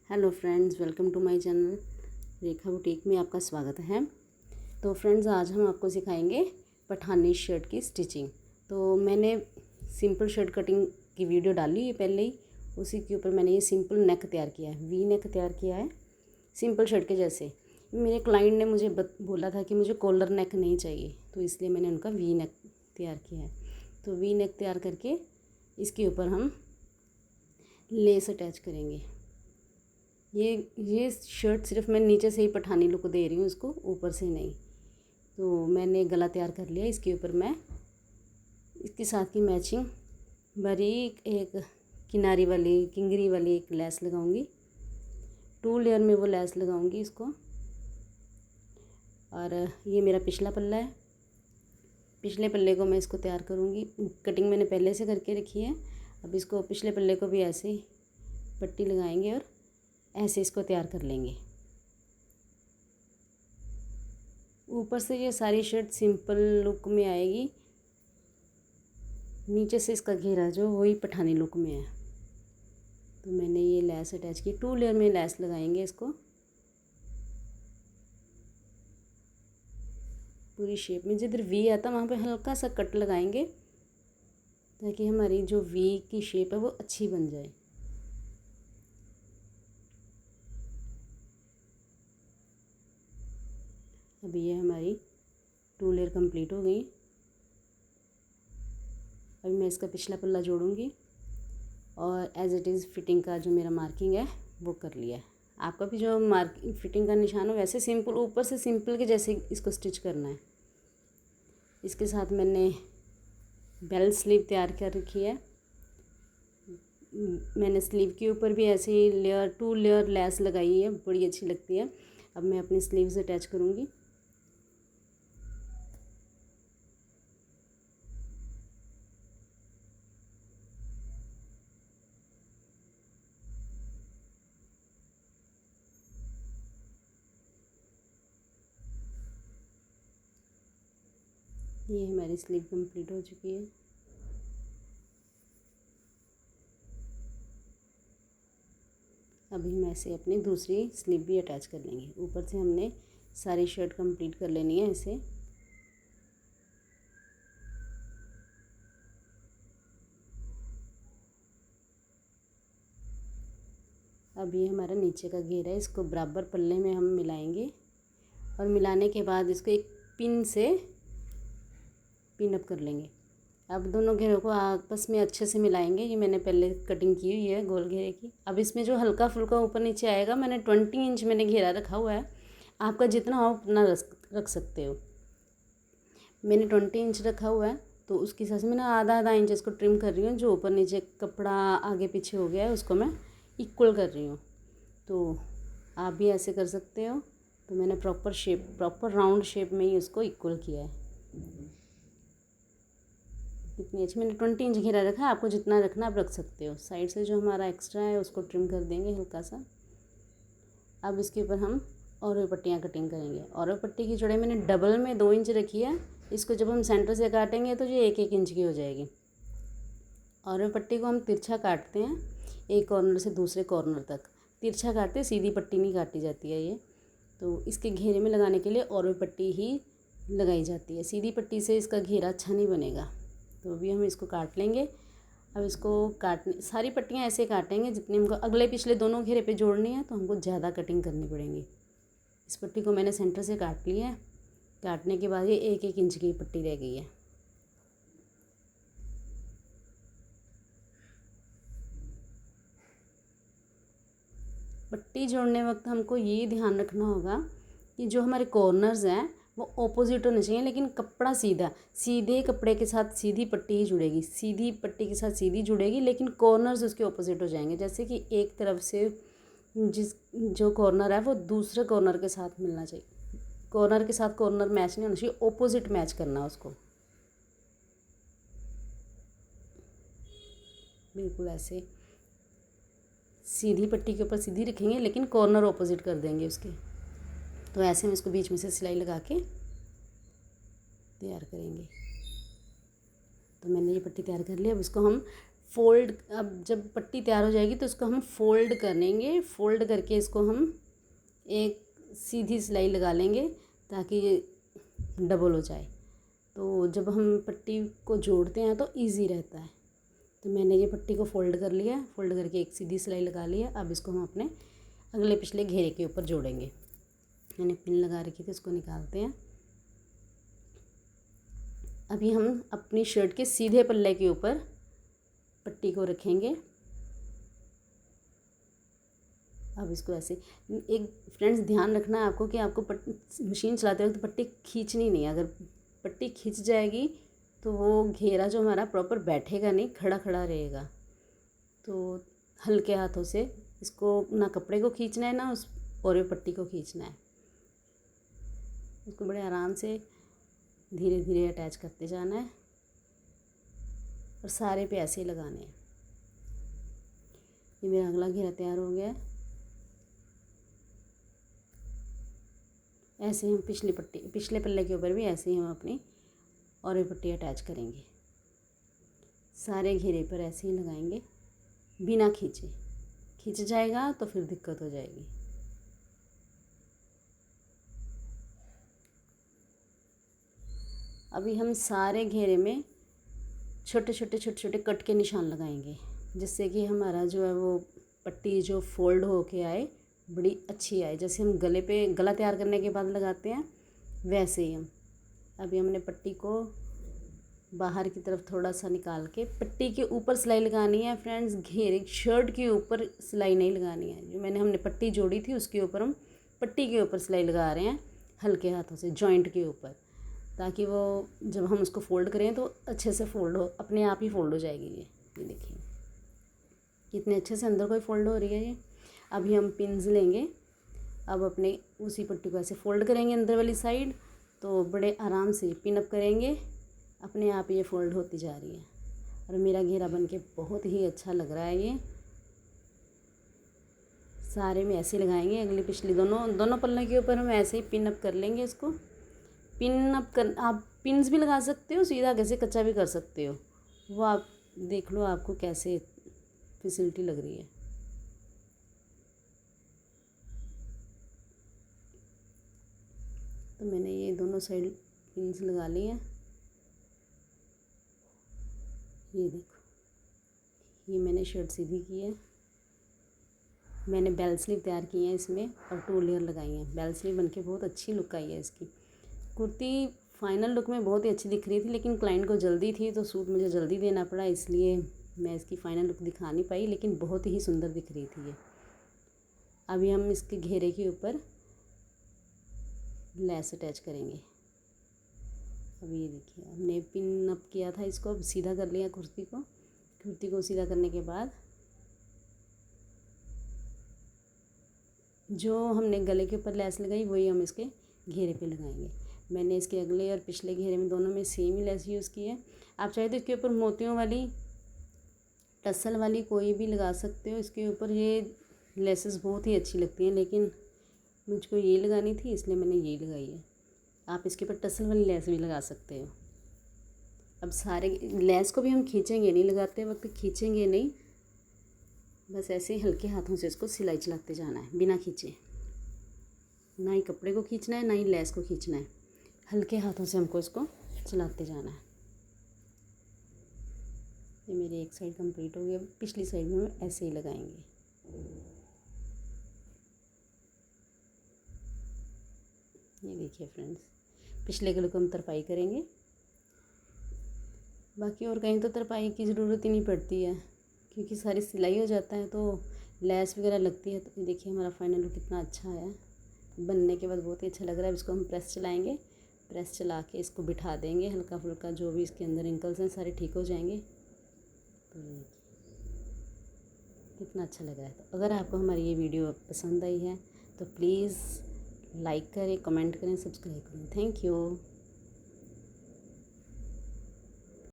Hello friends, welcome to my channel Rekha boutique में आपका स्वागत है। तो फ्रेंड्स, आज हम आपको सिखाएंगे पठानी शर्ट की स्टिचिंग। तो मैंने सिंपल शर्ट कटिंग की वीडियो डाली है पहले ही, उसी के ऊपर मैंने ये सिंपल नेक तैयार किया है, वी नेक तैयार किया है सिंपल शर्ट के जैसे। मेरे क्लाइंट ने मुझे बोला था कि मुझे कॉलर नेक नहीं चाहिए, तो इसलिए मैंने उनका वी नेक तैयार किया है। तो वी नेक तैयार करके इसके ऊपर हम लेस अटैच करेंगे। ये शर्ट सिर्फ मैं नीचे से ही पठानी लुक दे रही हूँ, इसको ऊपर से नहीं। तो मैंने गला तैयार कर लिया। इसके ऊपर मैं इसके साथ की मैचिंग बारीक एक किनारी वाली किंगरी वाली एक लेस लगाऊंगी। 2 लेयर में वो लेस लगाऊंगी इसको। और ये मेरा पिछला पल्ला है, पिछले पल्ले को मैं इसको तैयार करूँगी। कटिंग मैंने पहले से करके रखी है। अब इसको पिछले पल्ले को भी ऐसे ही पट्टी लगाएंगे और ऐसे इसको तैयार कर लेंगे। ऊपर से ये सारी शर्ट सिंपल लुक में आएगी, नीचे से इसका घेरा जो वही पठानी लुक में है। तो मैंने ये लेस अटैच की, 2 लेयर में लेस लगाएंगे इसको पूरी शेप में। जिधर वी आता वहाँ पे हल्का सा कट लगाएंगे ताकि हमारी जो वी की शेप है वो अच्छी बन जाए। अभी ये हमारी 2 लेयर कंप्लीट हो गई। अभी मैं इसका पिछला पल्ला जोड़ूंगी और एज इट इज़ फिटिंग का जो मेरा मार्किंग है वो कर लिया है। आपका भी जो मार्किंग फिटिंग का निशान हो वैसे सिंपल ऊपर से सिंपल के जैसे इसको स्टिच करना है। इसके साथ मैंने बेल स्लीव तैयार कर रखी है। मैंने स्लीव के ऊपर भी ऐसे ही 2 लेयर लेस लगाई है, बड़ी अच्छी लगती है। अब मैं अपनी स्लीव से अटैच करूँगी। ये हमारी स्लीव कंप्लीट हो चुकी है। अभी हम ऐसे अपनी दूसरी स्लीव भी अटैच कर लेंगे। ऊपर से हमने सारी शर्ट कंप्लीट कर लेनी है ऐसे। अब ये हमारा नीचे का घेरा है, इसको बराबर पल्ले में हम मिलाएंगे और मिलाने के बाद इसको एक पिन से पिन अप कर लेंगे। अब दोनों घेरों को आपस में अच्छे से मिलाएंगे। ये मैंने पहले कटिंग की हुई है गोल घेरे की। अब इसमें जो हल्का फुल्का ऊपर नीचे आएगा, मैंने 20 इंच मैंने घेरा रखा हुआ है। आपका जितना हो उतना रख सकते हो। मैंने 20 इंच रखा हुआ है, तो उसके हिसाब से मैंने आधा इंच इसको ट्रिम कर रही हूँ। जो ऊपर नीचे कपड़ा आगे पीछे हो गया है उसको मैं इक्वल कर रही हूँ। तो आप भी ऐसे कर सकते हो। तो मैंने प्रॉपर राउंड शेप में ही उसको इक्वल किया है। इतनी अच्छी मैंने 20 इंच घेरा रखा है। आपको जितना रखना आप रख सकते हो। साइड से जो हमारा एक्स्ट्रा है उसको ट्रिम कर देंगे हल्का सा। अब इसके ऊपर हम और पट्टियाँ कटिंग करेंगे। और पट्टी की चौड़ाई मैंने डबल में 2 इंच रखी है। इसको जब हम सेंटर से काटेंगे तो ये 1-1 इंच की हो जाएगी। और पट्टी को हम तिरछा काटते हैं, एक कॉर्नर से दूसरे कॉर्नर तक तिरछा काटते हैं, सीधी पट्टी नहीं काटी जाती है ये। तो इसके घेरे में लगाने के लिए और पट्टी ही लगाई जाती है। सीधी पट्टी से इसका घेरा अच्छा नहीं बनेगा। तो अभी हम इसको काट लेंगे। अब इसको काटने सारी पट्टियाँ ऐसे काटेंगे जितनी हमको अगले पिछले दोनों घेरे पे जोड़नी है, तो हमको ज़्यादा कटिंग करनी पड़ेगी। इस पट्टी को मैंने सेंटर से काट लिया है। काटने के बाद ये 1-1 इंच की पट्टी रह गई है। पट्टी जोड़ने वक्त हमको ये ध्यान रखना होगा कि जो हमारे कॉर्नर्स हैं वो ऑपोजिट होने चाहिए, लेकिन कपड़ा सीधा। सीधे कपड़े के साथ सीधी पट्टी ही जुड़ेगी, सीधी पट्टी के साथ सीधी जुड़ेगी, लेकिन कॉर्नर्स उसके ऑपोजिट हो जाएंगे। जैसे कि एक तरफ से जो कॉर्नर है वो दूसरे कॉर्नर के साथ मिलना चाहिए। कॉर्नर के साथ कॉर्नर मैच नहीं होना चाहिए, ऑपोजिट मैच करना उसको। बिल्कुल ऐसे सीधी पट्टी के ऊपर सीधी रखेंगे, लेकिन कॉर्नर ऑपोजिट कर देंगे उसके। तो ऐसे हम इसको बीच में से सिलाई लगा के तैयार करेंगे। तो मैंने ये पट्टी तैयार कर ली। अब इसको हम फोल्ड, अब जब पट्टी तैयार हो जाएगी तो इसको हम फोल्ड करेंगे। फोल्ड करके इसको हम एक सीधी सिलाई लगा लेंगे ताकि ये डबल हो जाए। तो जब हम पट्टी को जोड़ते हैं तो इजी रहता है। तो मैंने ये पट्टी को फोल्ड कर लिया, फोल्ड करके एक सीधी सिलाई लगा लिया। अब इसको हम अपने अगले पिछले घेरे के ऊपर जोड़ेंगे। मैंने पिन लगा रखी थी, इसको निकालते हैं। अभी हम अपनी शर्ट के सीधे पल्ले के ऊपर पट्टी को रखेंगे। अब इसको ऐसे एक फ्रेंड्स ध्यान रखना है आपको कि आपको मशीन चलाते वक्त पट्टी खींचनी नहीं है। अगर पट्टी खींच जाएगी तो वो घेरा जो हमारा प्रॉपर बैठेगा नहीं, खड़ा खड़ा रहेगा। तो हल्के हाथों से इसको ना कपड़े को खींचना है ना उस और ये पट्टी को खींचना है। उसको बड़े आराम से धीरे धीरे अटैच करते जाना है और सारे पे ऐसे ही लगाने हैं। ये मेरा अगला घेरा तैयार हो गया है। ऐसे हम पिछले पल्ले के ऊपर भी ऐसे ही हम अपनी और ये पट्टी अटैच करेंगे। सारे घेरे पर ऐसे ही लगाएंगे बिना खींचे। खींच जाएगा तो फिर दिक्कत हो जाएगी। अभी हम सारे घेरे में छोटे छोटे कट के निशान लगाएंगे, जिससे कि हमारा जो है वो पट्टी जो फोल्ड होके आए, बड़ी अच्छी आए। जैसे हम गले पे गला तैयार करने के बाद लगाते हैं वैसे ही हम। अभी हमने पट्टी को बाहर की तरफ थोड़ा सा निकाल के पट्टी के ऊपर सिलाई लगानी है फ्रेंड्स। घेरे शर्ट के ऊपर सिलाई नहीं लगानी है। जो हमने पट्टी जोड़ी थी उसके ऊपर हम पट्टी के ऊपर सिलाई लगा रहे हैं हल्के हाथों से, जॉइंट के ऊपर, ताकि वो जब हम उसको फ़ोल्ड करें तो अच्छे से फ़ोल्ड हो, अपने आप ही फ़ोल्ड हो जाएगी। ये देखिए कितने अच्छे से अंदर को ही फ़ोल्ड हो रही है ये। अभी हम पिन्स लेंगे। अब अपने उसी पट्टी को ऐसे फ़ोल्ड करेंगे अंदर वाली साइड, तो बड़े आराम से पिन अप करेंगे, अपने आप ये फ़ोल्ड होती जा रही है। और मेरा घेरा बनके बहुत ही अच्छा लग रहा है। ये सारे में ऐसे लगाएंगे, अगली पिछली दोनों पल्ले के ऊपर हम ऐसे ही पिन अप कर लेंगे। इसको पिन अप कर, आप पिन्स भी लगा सकते हो, सीधा कैसे कच्चा भी कर सकते हो, वो आप देख लो आपको कैसे फैसिलिटी लग रही है। तो मैंने ये दोनों साइड पिन्स लगा ली हैं। ये देखो, ये मैंने शर्ट सीधी की है। मैंने बेल स्लीव तैयार की है इसमें और 2 लेयर लगाई हैं। बेल स्लीव बनके बहुत अच्छी लुक आई है इसकी। कुर्ती फाइनल लुक में बहुत ही अच्छी दिख रही थी, लेकिन क्लाइंट को जल्दी थी तो सूट मुझे जल्दी देना पड़ा, इसलिए मैं इसकी फ़ाइनल लुक दिखा नहीं पाई, लेकिन बहुत ही सुंदर दिख रही थी ये। अभी हम इसके घेरे के ऊपर लेस अटैच करेंगे। अभी ये देखिए हमने पिन अप किया था, इसको अब सीधा कर लिया कुर्ती को सीधा करने के बाद जो हमने गले के ऊपर लेस लगाई वही हम इसके घेरे पे लगाएंगे। मैंने इसके अगले और पिछले घेरे में दोनों में सेम ही लेस यूज़ की है। आप चाहे तो इसके ऊपर मोतियों वाली, टसल वाली कोई भी लगा सकते हो। इसके ऊपर ये लेसेस बहुत ही अच्छी लगती हैं, लेकिन मुझको ये लगानी थी इसलिए मैंने ये लगाई है। आप इसके ऊपर टसल वाली लेस भी लगा सकते हो। अब सारे लेस को भी हम खींचेंगे नहीं, लगाते वक्त खींचेंगे नहीं, बस ऐसे ही हल्के हाथों से इसको सिलाई चलाते जाना है बिना खींचे। ना ही कपड़े को खींचना है ना ही लेस को खींचना है, हल्के हाथों से हमको इसको चलाते जाना है। ये मेरी एक साइड कंप्लीट हो गई। अब पिछली साइड में हम ऐसे ही लगाएंगे। ये देखिए फ्रेंड्स, पिछले गले को हम तरपाई करेंगे। बाकी और कहीं तो तरपाई की ज़रूरत ही नहीं पड़ती है, क्योंकि सारी सिलाई हो जाता है तो लेस वगैरह लगती है। तो ये देखिए हमारा फाइनल लुक कितना अच्छा आया। बनने के बाद बहुत ही अच्छा लग रहा है। अब इसको हम प्रेस चलाएंगे, प्रेस चला के इसको बिठा देंगे। हल्का फुल्का जो भी इसके अंदर रिंकल्स हैं सारे ठीक हो जाएंगे। तो कितना अच्छा लग रहा है। तो अगर आपको हमारी ये वीडियो पसंद आई है तो प्लीज़ लाइक करें, कमेंट करें, सब्सक्राइब करें। Thank you.